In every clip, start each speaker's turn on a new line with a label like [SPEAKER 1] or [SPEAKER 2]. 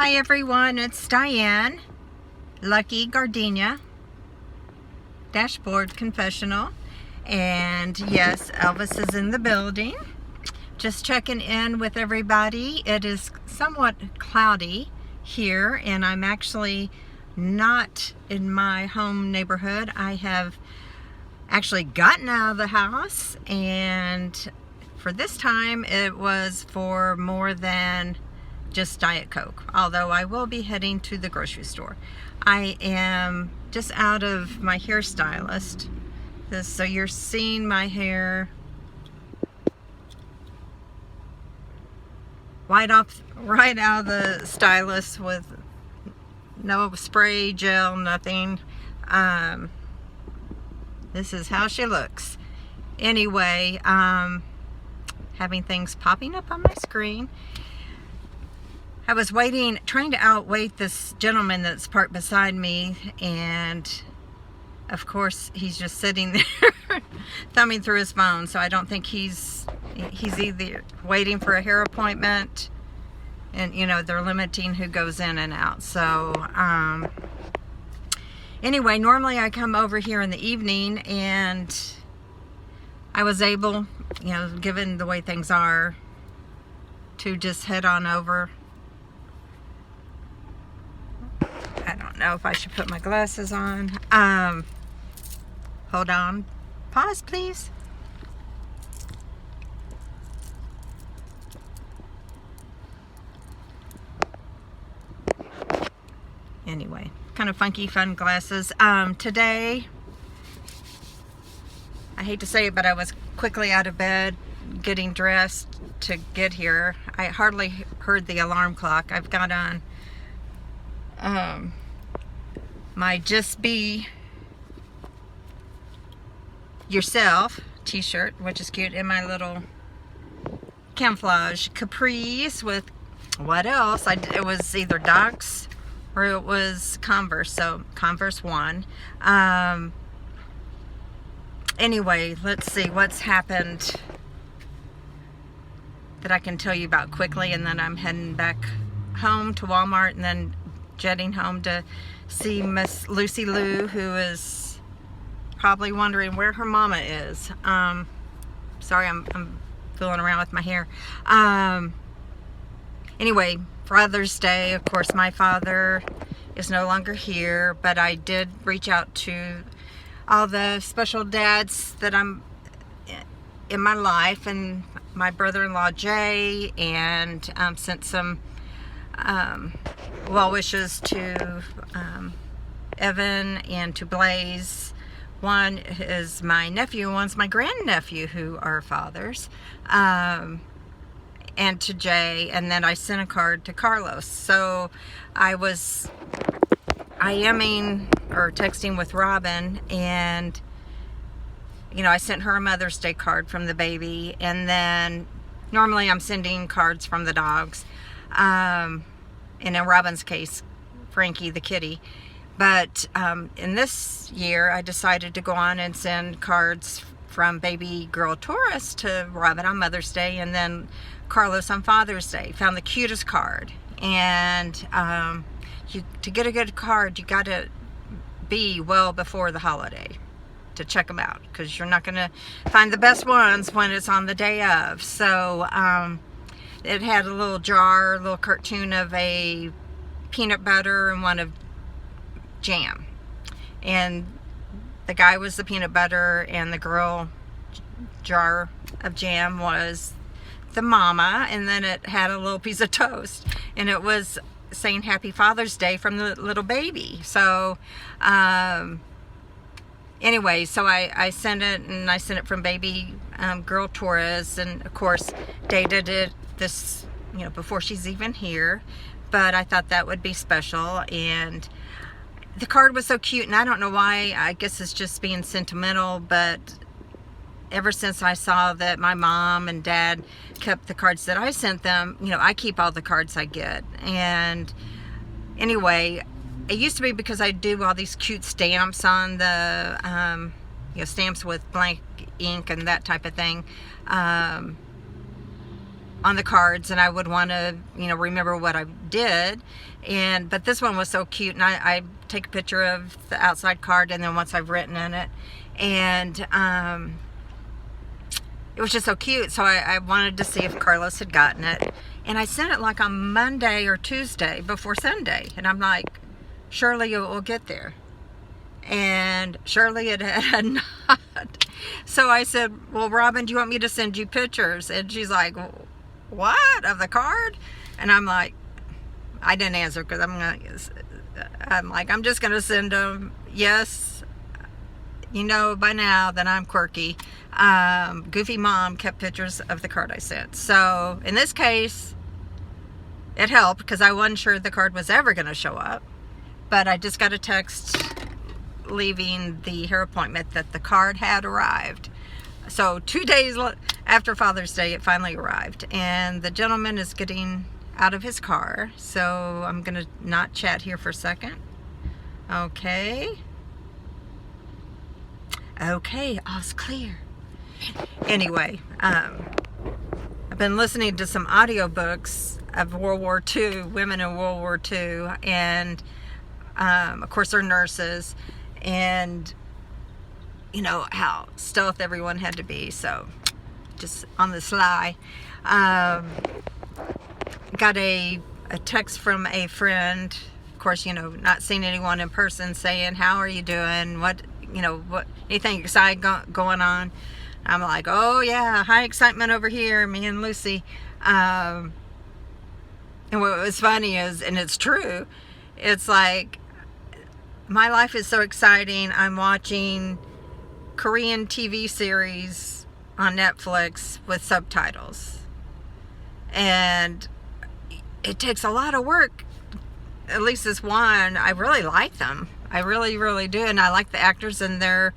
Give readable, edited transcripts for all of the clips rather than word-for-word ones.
[SPEAKER 1] Hi everyone, it's Diane, Lucky Gardenia, Dashboard Confessional, and yes, Elvis is in the building. Just checking in with everybody. It is somewhat cloudy here, and I'm actually not in my home neighborhood. I have actually gotten out of the house, and for this time it was for more than just Diet Coke, although I will be heading to the grocery store. I am just out of my hairstylist. So you're seeing my hair right out of the stylist with no spray, gel, nothing. This is how she looks. Anyway, having things popping up on my screen. I was trying to outwait this gentleman that's parked beside me, and of course he's just sitting there thumbing through his phone. So I don't think he's either waiting for a hair appointment, and you know they're limiting who goes in and out. So anyway, normally I come over here in the evening, and I was able, you know, given the way things are, to just head on over. I don't know if I should put my glasses on. Hold on. Pause, please. Anyway, kind of funky, fun glasses. Today, I hate to say it, but I was quickly out of bed, getting dressed to get here. I hardly heard the alarm clock. I've got on my Just Be Yourself t-shirt, which is cute, and my little camouflage capris with what else? It was either Docs or it was Converse, so Converse won. Anyway, let's see what's happened that I can tell you about quickly, and then I'm heading back home to Walmart, and then jetting home to see Miss Lucy Lou, who is probably wondering where her mama is. Sorry, I'm fooling around with my hair. Anyway, Father's Day, of course, my father is no longer here, but I did reach out to all the special dads that I'm in my life, and my brother-in-law Jay, and sent some well wishes to Evan and to Blaze. One is my nephew, one's my grandnephew, who are fathers, and to Jay, and then I sent a card to Carlos. So I was IMing or texting with Robin, and you know, I sent her a Mother's Day card from the baby, and then normally I'm sending cards from the dogs. And in Robin's case, Frankie the kitty. But in this year, I decided to go on and send cards from baby girl Taurus to Robin on Mother's Day, and then Carlos on Father's Day. Found the cutest card. And to get a good card, you got to be well before the holiday to check them out, because you're not going to find the best ones when it's on the day of. So it had a little jar, a little cartoon of a peanut butter and one of jam. And the guy was the peanut butter, and the girl jar of jam was the mama. And then it had a little piece of toast, and it was saying Happy Father's Day from the little baby. So anyway, so I sent it, and I sent it from baby girl Torres, and of course dated it this, you know, before she's even here. But I thought that would be special, and the card was so cute, and I don't know why. I guess it's just being sentimental, but ever since I saw that my mom and dad kept the cards that I sent them, you know, I keep all the cards I get. And anyway, it used to be because I do all these cute stamps on the, you know, stamps with blank ink and that type of thing. on the cards, and I would want to, remember what I did. But this one was so cute, and I take a picture of the outside card, and then once I've written in it, and it was just so cute. So I wanted to see if Carlos had gotten it, and I sent it like on Monday or Tuesday before Sunday, and I'm like, surely it will get there. And surely it had not. So I said, well, Robin, do you want me to send you pictures? And she's like, what, of the card? And I'm like, I didn't answer because I'm just going to send them. Yes, you know by now that I'm quirky. Goofy Mom kept pictures of the card I sent. So in this case, it helped because I wasn't sure the card was ever going to show up. But I just got a text leaving the hair appointment that the card had arrived. So 2 days after Father's Day, it finally arrived. And the gentleman is getting out of his car. So I'm going to not chat here for a second. Okay. Okay, all's clear. Anyway, I've been listening to some audiobooks of World War II, women in World War II, and of course they're nurses, and how stealth everyone had to be. So just on the sly, got a text from a friend, of course, not seeing anyone in person, saying, how are you doing? What anything exciting going on? I'm like, oh yeah, high excitement over here, me and Lucy. And what was funny is, and it's true, it's like, my life is so exciting. I'm watching Korean TV series on Netflix with subtitles. And it takes a lot of work. At least this one, I really like them. I really, really do. And I like the actors, and the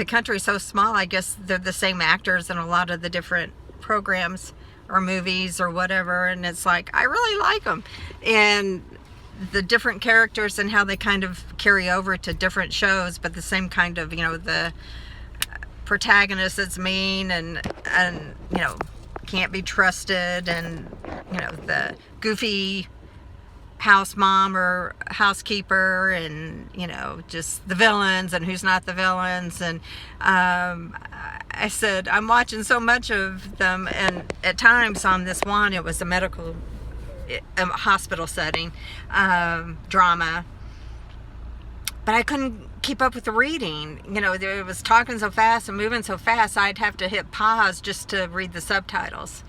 [SPEAKER 1] country's so small, I guess they're the same actors in a lot of the different programs or movies or whatever. And it's like, I really like them. And the different characters and how they kind of carry over to different shows, but the same kind of, the protagonist that's mean and can't be trusted, and the goofy house mom or housekeeper, and just the villains and who's not the villains. And I said, I'm watching so much of them, and at times on this one it was a hospital setting drama, but I couldn't keep up with the reading. It was talking so fast and moving so fast, I'd have to hit pause just to read the subtitles.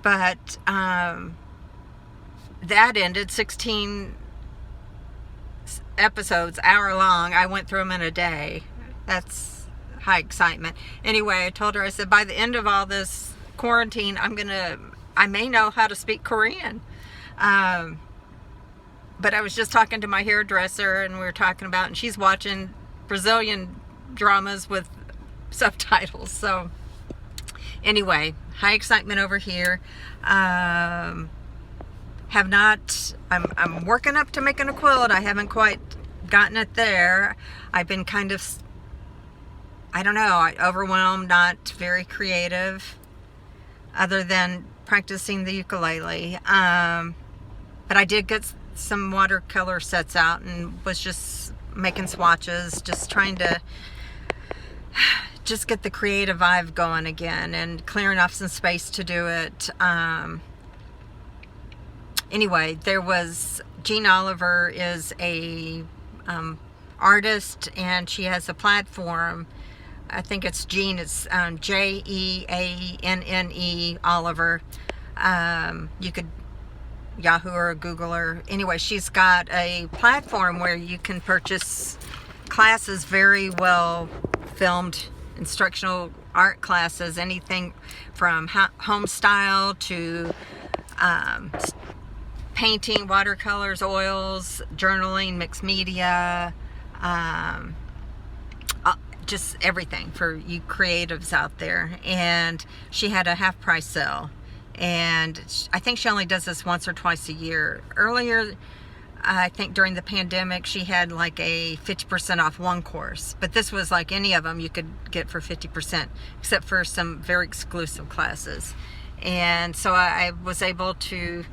[SPEAKER 1] But that ended 16 episodes, hour long. I went through them in a day. That's high excitement. Anyway, I told her, I said, by the end of all this quarantine, I may know how to speak Korean. But I was just talking to my hairdresser, and we were talking about, and she's watching Brazilian dramas with subtitles. So anyway, high excitement over here. I'm working up to making a quilt. I haven't quite gotten it there. I've been kind of, overwhelmed, not very creative, other than practicing the ukulele. But I did get some watercolor sets out and was just making swatches, just trying to just get the creative vibe going again and clearing off some space to do it. Anyway, there was Jean Oliver is a artist, and she has a platform. I think it's Jean. It's Jeanne Oliver. You could Yahoo or Google her. Anyway, she's got a platform where you can purchase classes, very well filmed instructional art classes, anything from home style to painting, watercolors, oils, journaling, mixed media, just everything for you creatives out there. And she had a half price sale, and I think she only does this once or twice a year. Earlier, I think during the pandemic, she had like a 50% off one course, but this was like any of them you could get for 50%, except for some very exclusive classes. And so I was able to,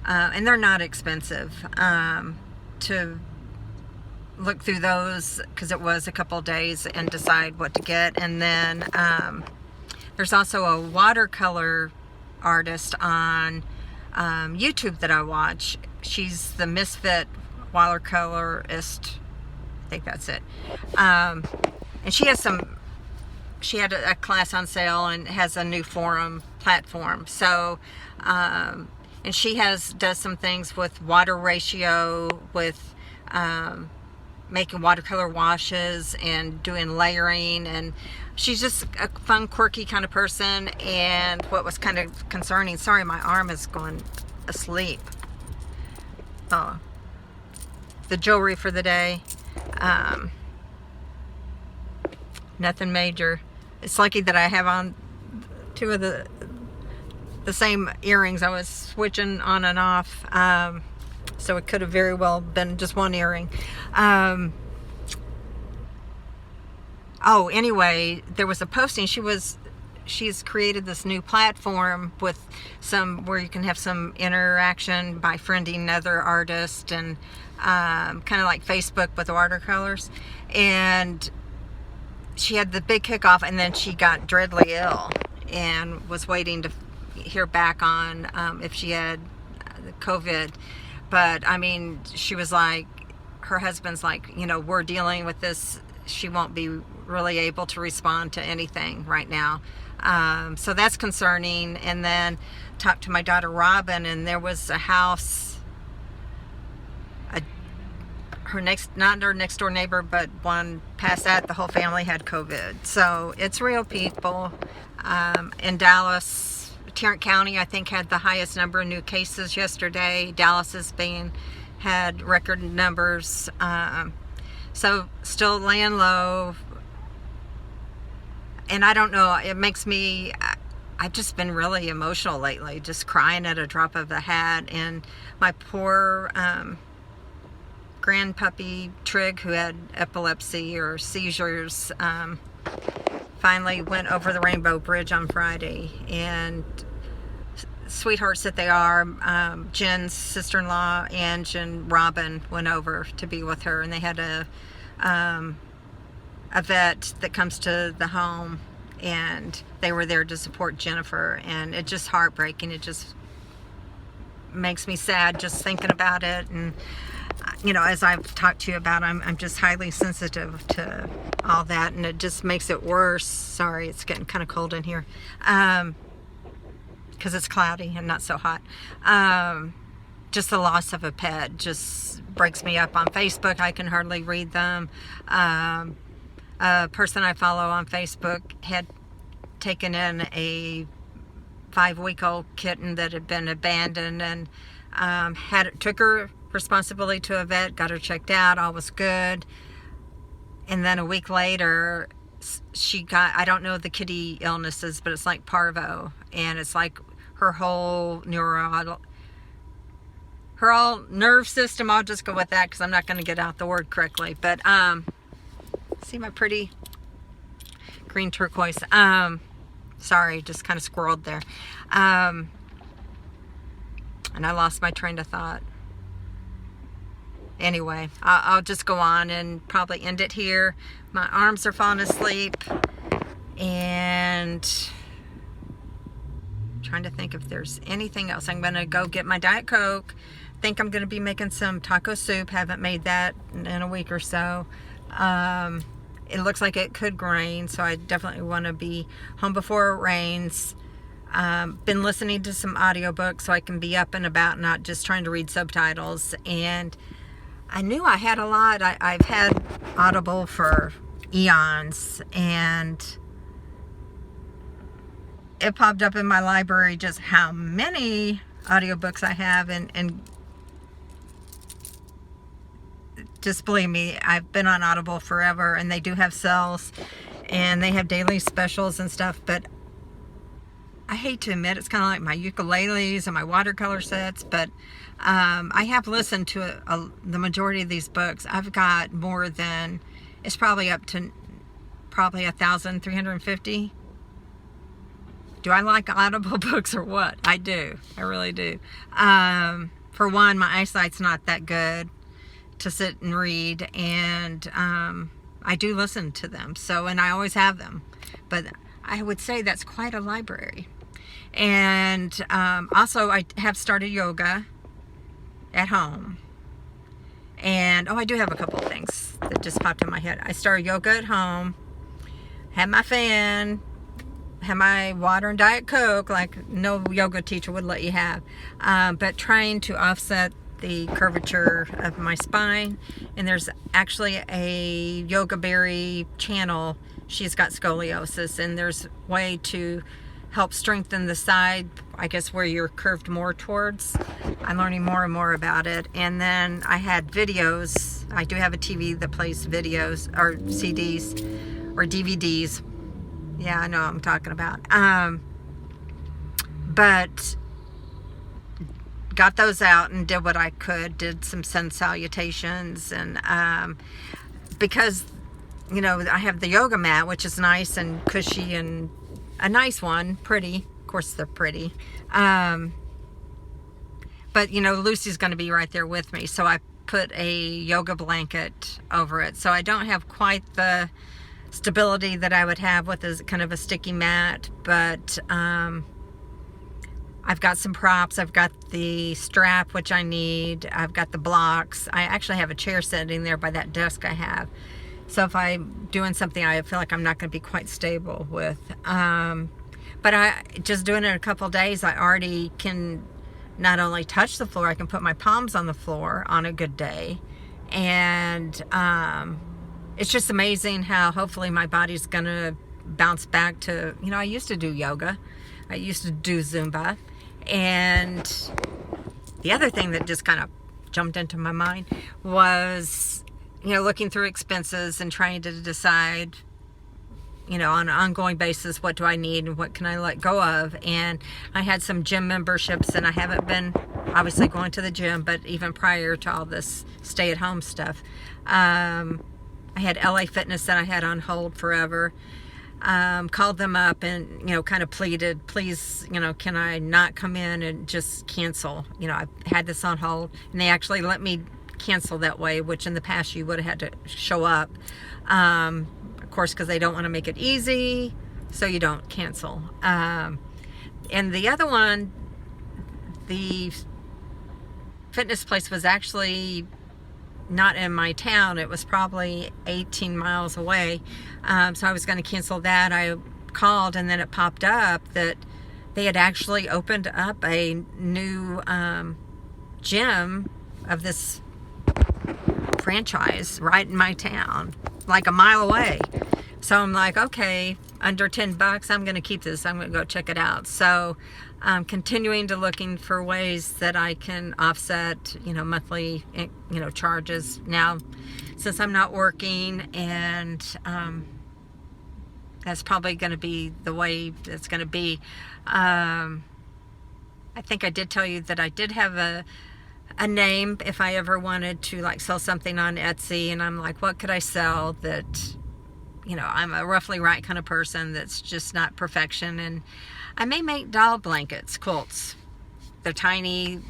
[SPEAKER 1] and they're not expensive, to look through those, because it was a couple days, and decide what to get. And then there's also a watercolor artist on YouTube that I watch. She's the Misfit watercolorist, I think that's it. And she has she had a class on sale and has a new forum platform. So, and she does some things with water ratio, with making watercolor washes and doing layering, and she's just a fun, quirky kind of person. And what was kind of concerning, sorry, my arm is going asleep. Oh, the jewelry for the day, nothing major. It's lucky that I have on two of the same earrings. I was switching on and off, so it could have very well been just one earring. Oh, anyway, there was a posting. She's created this new platform with where you can have some interaction by friending other artists, and kind of like Facebook with watercolors. And she had the big kickoff, and then she got dreadly ill and was waiting to hear back on if she had the COVID. But I mean, she was like, her husband's like, we're dealing with this. She won't be really able to respond to anything right now. So that's concerning. And then talked to my daughter Robin, and there was a house, not her next door neighbor, but one past that, the whole family had COVID. So it's real, people. In Dallas, Tarrant County, I think, had the highest number of new cases yesterday. Dallas had record numbers. So still laying low. And I don't know, it makes me, I've just been really emotional lately, just crying at a drop of a hat. And my poor grandpuppy Trig, who had epilepsy or seizures, finally went over the Rainbow Bridge on Friday. And sweethearts that they are, Jen's sister-in-law, Ange, and Robin went over to be with her, and they had a vet that comes to the home, and they were there to support Jennifer. And it's just heartbreaking. It just makes me sad just thinking about it. And as I've talked to you about, I'm just highly sensitive to all that, and it just makes it worse. Sorry, it's getting kind of cold in here, because it's cloudy and not so hot. Just the loss of a pet just breaks me up. On Facebook, I can hardly read them. A person I follow on Facebook had taken in a 5-week-old kitten that had been abandoned, and took her responsibility to a vet, got her checked out, all was good. And then a week later, she got, I don't know the kitty illnesses, but it's like parvo, and it's like her whole nerve system, I'll just go with that because I'm not going to get out the word correctly, but see my pretty green turquoise, sorry, just kind of squirreled there, and I lost my train of thought. Anyway, I'll just go on and probably end it here. My arms are falling asleep, and I'm trying to think if there's anything else. I'm going to go get my Diet Coke. I think I'm going to be making some taco soup. Haven't made that in a week or so. It looks like it could rain, so I definitely want to be home before it rains. Been listening to some audiobooks so I can be up and about, not just trying to read subtitles. And I knew I had a lot. I've had Audible for eons, and it popped up in my library just how many audiobooks I have, and just believe me, I've been on Audible forever, and they do have sales, and they have daily specials and stuff. But I hate to admit, it's kind of like my ukuleles and my watercolor sets, but I have listened to the majority of these books. I've got more than, it's probably up to 1,350 do I like audible books or what? I do. I really do. For one, my eyesight's not that good to sit and read, and I do listen to them. So, and I always have them. But I would say that's quite a library. And also, I have started yoga at home. And, I do have a couple of things that just popped in my head. I started yoga at home, had my fan, had my water and Diet Coke, like no yoga teacher would let you have. But trying to offset the curvature of my spine. And there's actually a Yoga Berry channel. She's got scoliosis, and there's a way to help strengthen the side, I guess, where you're curved more towards. I'm learning more and more about it. And then I had videos. I do have a TV that plays videos, or CDs, or DVDs. Yeah, I know what I'm talking about. But got those out and did what I could, did some sun salutations, and because, I have the yoga mat, which is nice and cushy and a nice one, pretty. Of course, they're pretty. But, Lucy's going to be right there with me. So I put a yoga blanket over it. So I don't have quite the stability that I would have with a kind of a sticky mat. But I've got some props. I've got the strap, which I need. I've got the blocks. I actually have a chair sitting there by that desk I have. So if I'm doing something I feel like I'm not going to be quite stable with. But I just doing it in a couple of days, I already can not only touch the floor, I can put my palms on the floor on a good day. And it's just amazing how hopefully my body's going to bounce back to, I used to do yoga. I used to do Zumba. And the other thing that just kind of jumped into my mind was, looking through expenses and trying to decide, on an ongoing basis, what do I need and what can I let go of. And I had some gym memberships, and I haven't been obviously going to the gym, but even prior to all this stay-at-home stuff, I had LA Fitness that I had on hold forever. Called them up and, kind of pleaded, please, can I not come in and just cancel? I had this on hold, and they actually let me cancel that way, which in the past you would have had to show up. Of course, because they don't want to make it easy, so you don't cancel. And the other one, the fitness place was actually not in my town. It was probably 18 miles away. So I was going to cancel that. I called, and then it popped up that they had actually opened up a new gym of this franchise right in my town, like a mile away. So I'm like, okay, under $10, I'm going to keep this. I'm going to go check it out. So I'm continuing to looking for ways that I can offset, monthly, charges. Now, since I'm not working, and that's probably going to be the way it's going to be. I think I did tell you that I did have a name if I ever wanted to sell something on Etsy, and I'm like, what could I sell that, I'm a roughly right kind of person that's just not perfection. And I may make doll blankets, quilts. They're tiny,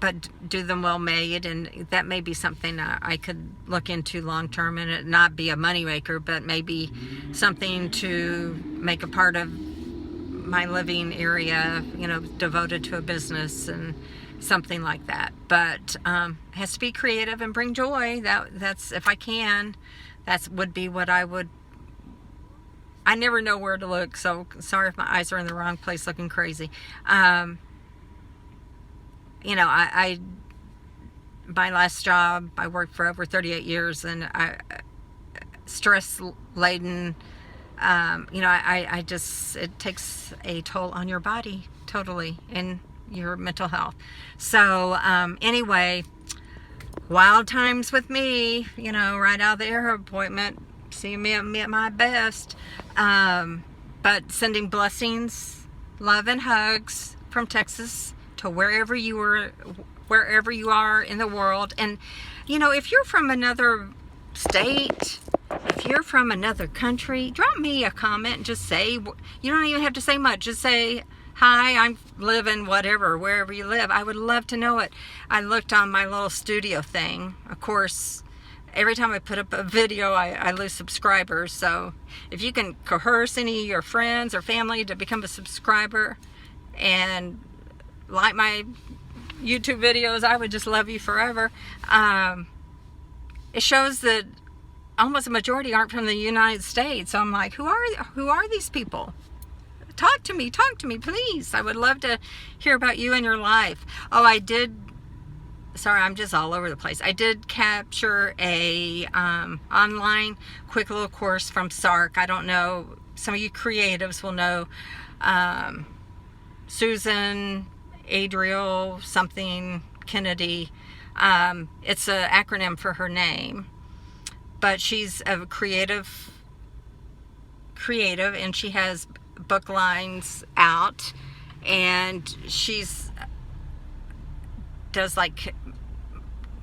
[SPEAKER 1] but do them well made, and that may be something I could look into long term, and it not be a moneymaker, but maybe something to make a part of my living area, devoted to a business and something like that. But it has to be creative and bring joy. That's if I can, that would be what I would. I never know where to look, so sorry if my eyes are in the wrong place looking crazy. I my last job, I worked for over 38 years, and stress laden. I just, it takes a toll on your body totally, and your mental health. So anyway, wild times with me, right out of the air appointment, seeing me at my best. But sending blessings, love, and hugs from Texas to wherever you are in the world. And if you're from another state, if you're from another country, drop me a comment and just say, you don't even have to say much, just say, hi, I'm living whatever, wherever you live. I would love to know it. I looked on my little studio thing. Of course, every time I put up a video, I lose subscribers. So if you can coerce any of your friends or family to become a subscriber and like my YouTube videos, I would just love you forever. It shows that almost a majority aren't from the United States. So I'm like, who are these people? Talk to me, please. I would love to hear about you and your life. Oh, I did. Sorry, I'm just all over the place. I did capture a online quick little course from SARC. I don't know, some of you creatives will know Susan Adriel something Kennedy. It's an acronym for her name, but she's a creative, and she has book lines out, and she's does like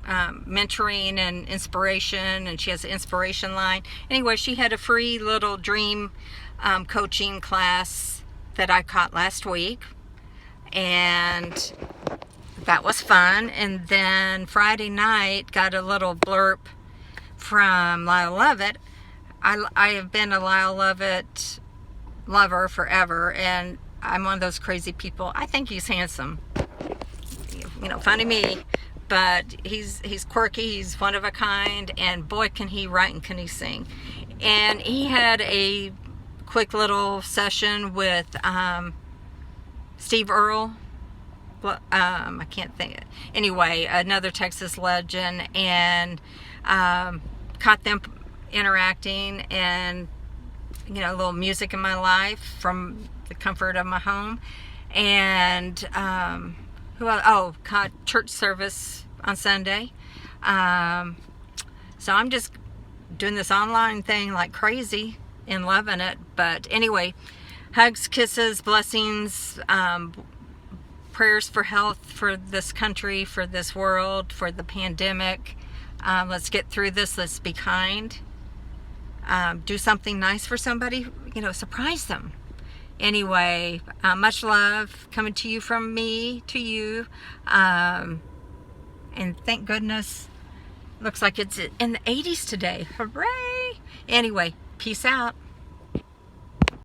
[SPEAKER 1] mentoring and inspiration, and she has an inspiration line. Anyway, she had a free little dream coaching class that I caught last week, and that was fun. And then Friday night got a little blurb from Lyle Lovett. I have been a Lyle Lovett lover forever, and I'm one of those crazy people. I think he's handsome, funny me, but he's quirky, he's one of a kind, and boy, can he write and can he sing. And he had a quick little session with Steve Earle. I can't think. Anyway, another Texas legend, and caught them interacting, and a little music in my life from the comfort of my home. And who else? Oh, church service on Sunday. So I'm just doing this online thing like crazy and loving it. But anyway, hugs, kisses, blessings, prayers for health for this country, for this world, for the pandemic. Let's get through this. Let's be kind. Do something nice for somebody, surprise them. Anyway, much love coming to you from me to you. And thank goodness, looks like it's in the 80s today. Hooray! Anyway, peace out.